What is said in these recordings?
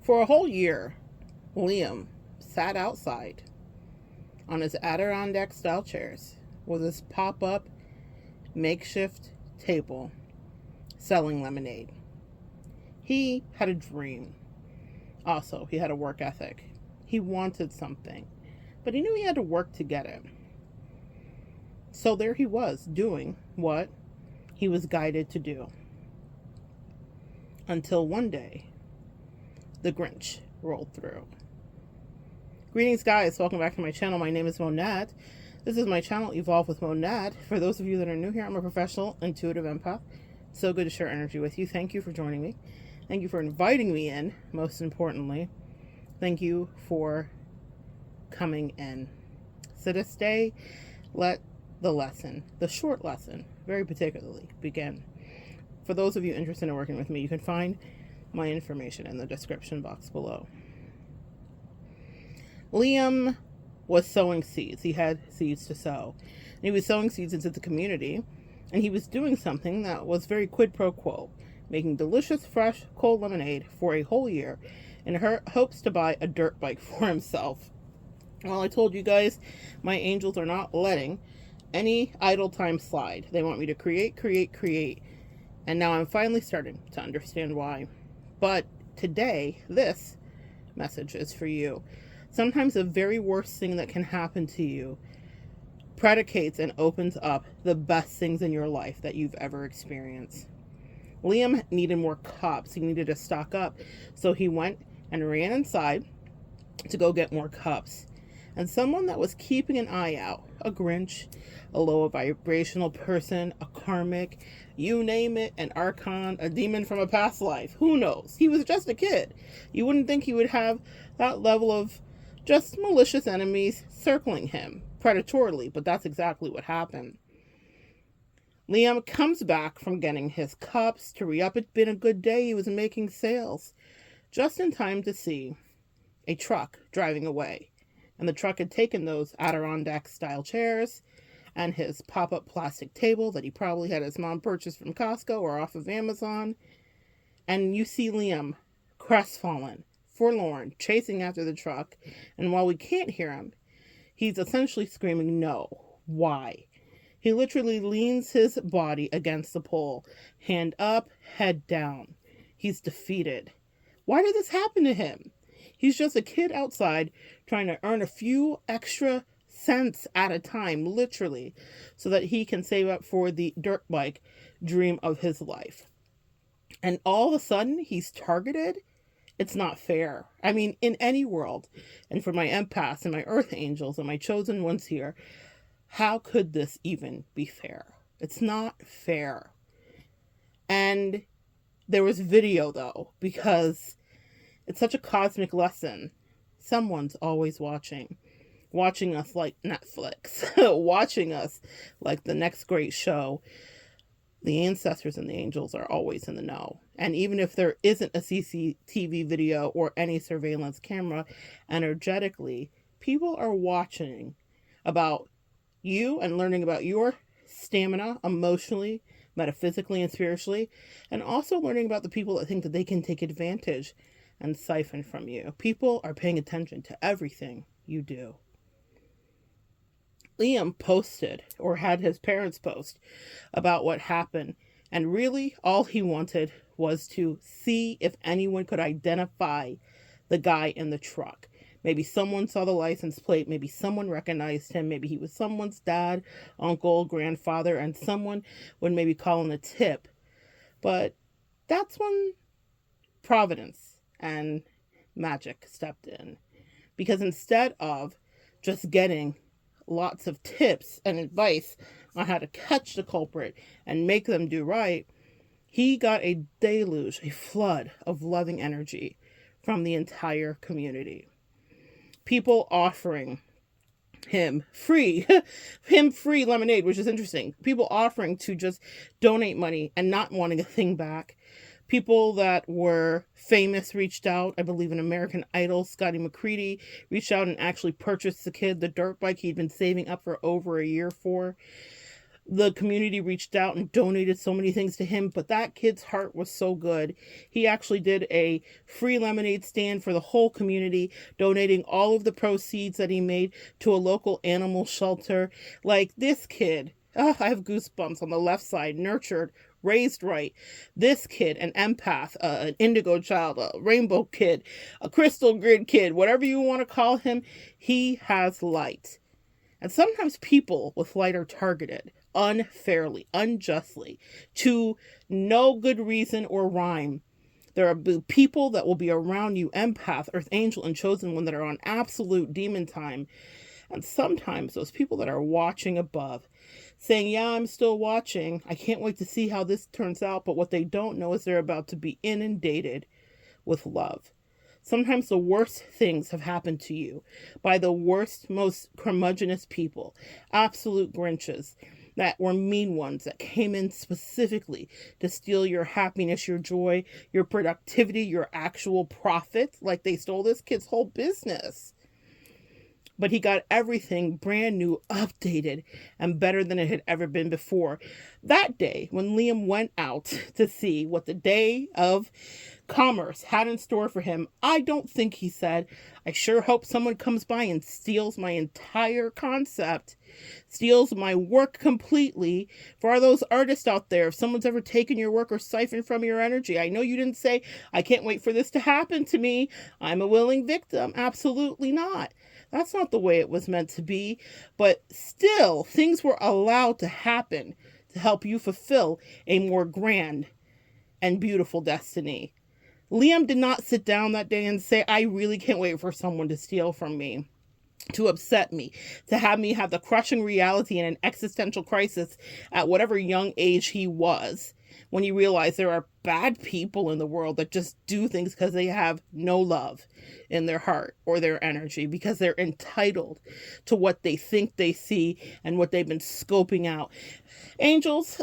For a whole year, Liam sat outside on his Adirondack style chairs with his pop up makeshift table selling lemonade. He had a dream. Also, he had a work ethic. He wanted something, but he knew he had to work to get it. So there he was, doing what he was guided to do. Until one day, the Grinch rolled through. Greetings, guys. Welcome back to my channel. My name is Monette. This is my channel, Evolve with Monette. For those of you that are new here, I'm a professional intuitive empath. So good to share energy with you. Thank you for joining me. Thank you for inviting me in, most importantly. Thank you for coming in. So this day, let the lesson, the short lesson, very particularly, begin. For those of you interested in working with me, you can find my information in the description box below. Liam was sowing seeds. He had seeds to sow. And he was sowing seeds into the community, and he was doing something that was very quid pro quo, making delicious, fresh, cold lemonade for a whole year in her hopes to buy a dirt bike for himself. Well, I told you guys, my angels are not letting any idle time slide. They want me to create. And now I'm finally starting to understand why. But today, this message is for you. Sometimes the very worst thing that can happen to you predicates and opens up the best things in your life that you've ever experienced. Liam needed more cups. He needed to stock up. So he went and ran inside to go get more cups. And someone that was keeping an eye out, a Grinch, a low vibrational person, a karmic, you name it, an archon, a demon from a past life, who knows? He was just a kid. You wouldn't think he would have that level of just malicious enemies circling him predatorily, but that's exactly what happened. Liam comes back from getting his cups to re-up. It'd been a good day. He was making sales just in time to see a truck driving away. And the truck had taken those Adirondack-style chairs and his pop-up plastic table that he probably had his mom purchase from Costco or off of Amazon. And you see Liam, crestfallen, forlorn, chasing after the truck. And while we can't hear him, he's essentially screaming, no. Why? He literally leans his body against the pole, hand up, head down. He's defeated. Why did this happen to him? He's just a kid outside trying to earn a few extra cents at a time, literally, so that he can save up for the dirt bike dream of his life. And all of a sudden, he's targeted. It's not fair. I mean, in any world, and for my empaths and my earth angels and my chosen ones here, how could this even be fair? It's not fair. And there was video, though, because it's such a cosmic lesson. Someone's always watching us like Netflix, watching us like the next great show. The ancestors and the angels are always in the know. And even if there isn't a CCTV video or any surveillance camera, energetically, people are watching about you and learning about your stamina emotionally, metaphysically, and spiritually, and also learning about the people that think that they can take advantage and siphon from you. People are paying attention to everything you do. Liam posted, or had his parents post, about what happened, and really all he wanted was to see if anyone could identify the guy in the truck. Maybe someone saw the license plate, maybe someone recognized him, maybe he was someone's dad, uncle, grandfather, and someone would maybe call in a tip. But that's when Providence and magic stepped in. Because instead of just getting lots of tips and advice on how to catch the culprit and make them do right, he got a deluge, a flood of loving energy from the entire community. People offering him free lemonade, which is interesting. People offering to just donate money and not wanting a thing back. People that were famous reached out. I believe an American Idol, Scotty McCready, reached out and actually purchased the kid the dirt bike he'd been saving up for over a year for. the community reached out and donated so many things to him, but that kid's heart was so good. He actually did a free lemonade stand for the whole community, donating all of the proceeds that he made to a local animal shelter. Like, this kid, oh, I have goosebumps on the left side, nurtured, raised right. This kid, an empath, an indigo child, a rainbow kid, a crystal grid kid, whatever you want to call him, he has light. And sometimes people with light are targeted unfairly, unjustly, to no good reason or rhyme. There are people that will be around you, empath, earth angel, and chosen one, that are on absolute demon time. And sometimes those people that are watching above, saying, yeah, I'm still watching, I can't wait to see how this turns out, but what they don't know is they're about to be inundated with love. Sometimes the worst things have happened to you by the worst, most curmudgeonous people, absolute Grinches, that were mean ones, that came in specifically to steal your happiness, your joy, your productivity, your actual profit. Like, they stole this kid's whole business. But he got everything brand new, updated, and better than it had ever been before. That day, when Liam went out to see what the day of commerce had in store for him, I don't think he said, I sure hope someone comes by and steals my entire concept, steals my work completely. For all those artists out there, if someone's ever taken your work or siphoned from your energy, I know you didn't say, I can't wait for this to happen to me, I'm a willing victim. Absolutely not. That's not the way it was meant to be. But still, things were allowed to happen to help you fulfill a more grand and beautiful destiny. Liam did not sit down that day and say, I really can't wait for someone to steal from me, to upset me, to have me have the crushing reality and an existential crisis at whatever young age he was, when he realized there are bad people in the world that just do things because they have no love in their heart or their energy, because they're entitled to what they think they see and what they've been scoping out. Angels,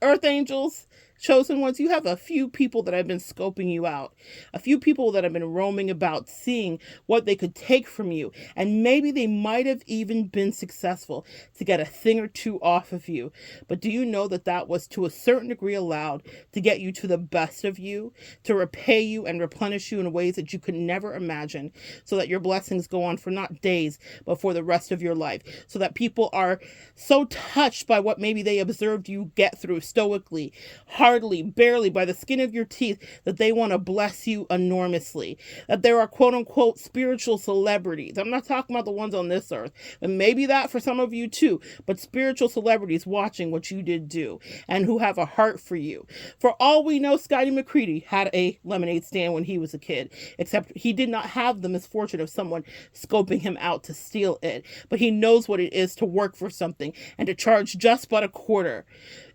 earth angels, chosen ones, you have a few people that have been scoping you out, a few people that have been roaming about, seeing what they could take from you, and maybe they might have even been successful to get a thing or two off of you. But do you know that that was to a certain degree allowed to get you to the best of you, to repay you and replenish you in ways that you could never imagine, so that your blessings go on for not days, but for the rest of your life, so that people are so touched by what maybe they observed you get through stoically, hardly, barely, by the skin of your teeth, that they want to bless you enormously. That there are quote unquote spiritual celebrities. I'm not talking about the ones on this earth, and maybe that for some of you too, but spiritual celebrities watching what you did do and who have a heart for you. For all we know, Scotty McCready had a lemonade stand when he was a kid, except he did not have the misfortune of someone scoping him out to steal it. But he knows what it is to work for something and to charge just but a quarter,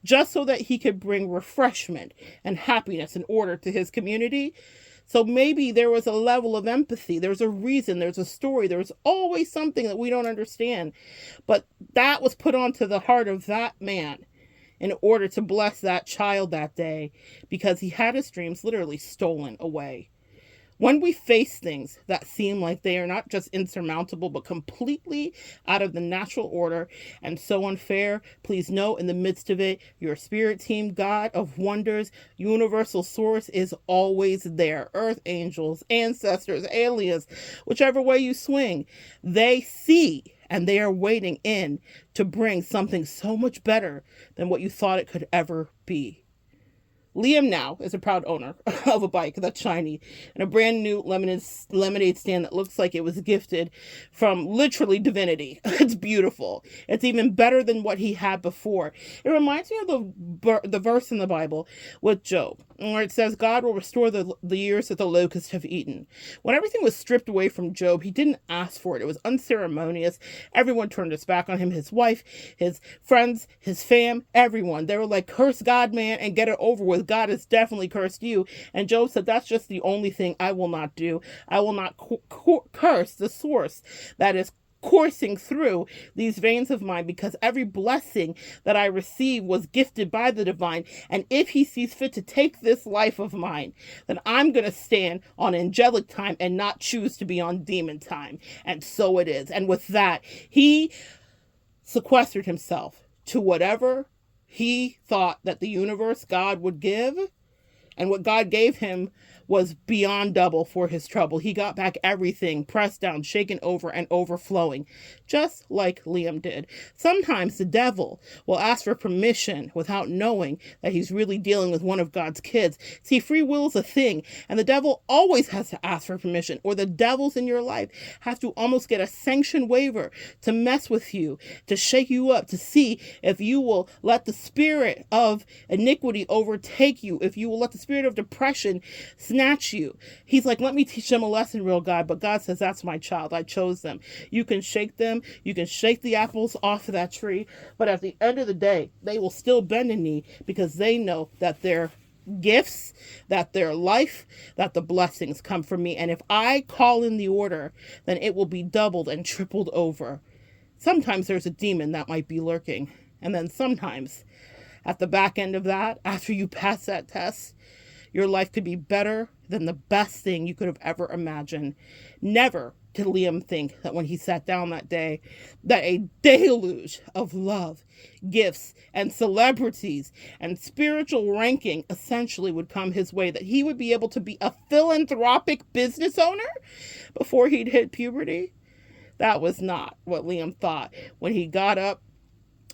just so that he could bring refreshment and happiness and order to his community. So maybe there was a level of empathy. There's a reason. There's a story. There's always something that we don't understand. But that was put onto the heart of that man in order to bless that child that day, because he had his dreams literally stolen away. When we face things that seem like they are not just insurmountable, but completely out of the natural order and so unfair, please know in the midst of it, your spirit team, God of wonders, universal source is always there. Earth angels, ancestors, aliens, whichever way you swing, they see and they are waiting in to bring something so much better than what you thought it could ever be. Liam now is a proud owner of a bike that's shiny and a brand new lemonade stand that looks like it was gifted from literally divinity. It's beautiful. It's even better than what he had before. It reminds me of the verse in the Bible with Job, where it says, God will restore the years that the locusts have eaten. When everything was stripped away from Job, he didn't ask for it. It was unceremonious. Everyone turned its back on him, his wife, his friends, his fam, everyone. They were like, curse God, man, and get it over with. God has definitely cursed you. And Job said, that's just the only thing I will not do. I will not curse the source that is coursing through these veins of mine, because every blessing that I receive was gifted by the divine. And if he sees fit to take this life of mine, then I'm going to stand on angelic time and not choose to be on demon time. And so it is. And with that, he sequestered himself to whatever he thought that the universe, God, would give. And what God gave him was beyond double for his trouble. He got back everything, pressed down, shaken over, and overflowing, just like Liam did. Sometimes the devil will ask for permission without knowing that he's really dealing with one of God's kids. See, free will is a thing, and the devil always has to ask for permission, or the devils in your life have to almost get a sanction waiver to mess with you, to shake you up, to see if you will let the spirit of iniquity overtake you, if you will let the spirit of depression snatch you. He's like, let me teach them a lesson, real God. But God says, that's my child. I chose them. You can shake them. You can shake the apples off of that tree. But at the end of the day, they will still bend a knee because they know that their gifts, that their life, that the blessings come from me. And if I call in the order, then it will be doubled and tripled over. Sometimes there's a demon that might be lurking. And then sometimes at the back end of that, after you pass that test, your life could be better than the best thing you could have ever imagined. Never did Liam think that when he sat down that day, that a deluge of love, gifts, and celebrities and spiritual ranking essentially would come his way, that he would be able to be a philanthropic business owner before he'd hit puberty. That was not what Liam thought when he got up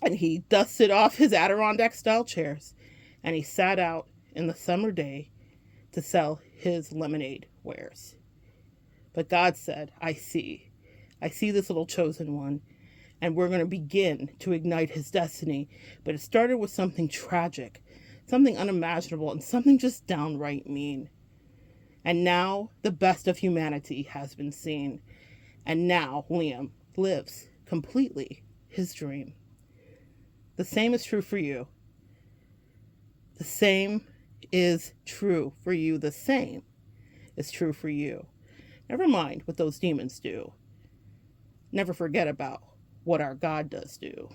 and he dusted off his Adirondack-style chairs and he sat out in the summer day to sell his lemonade wares. But God said, I see this little chosen one, and we're going to begin to ignite his destiny. But it started with something tragic, something unimaginable, and something just downright mean. And now the best of humanity has been seen. And now Liam lives completely his dream. The same is true for you. The same is true for you. The same is true for you. Never mind what those demons do. Never forget about what our God does do,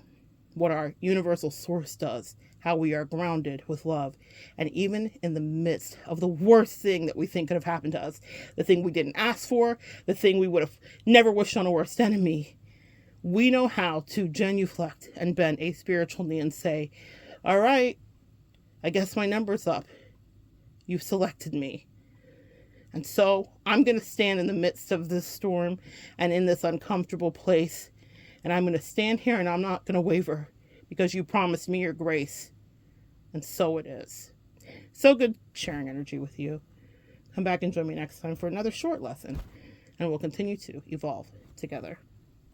what our universal source does, how we are grounded with love. And even in the midst of the worst thing that we think could have happened to us, the thing we didn't ask for, the thing we would have never wished on a worst enemy, we know how to genuflect and bend a spiritual knee and say, all right, I guess my number's up. You've selected me. And so I'm going to stand in the midst of this storm and in this uncomfortable place. And I'm going to stand here and I'm not going to waver because you promised me your grace. And so it is. So good sharing energy with you. Come back and join me next time for another short lesson. And we'll continue to evolve together.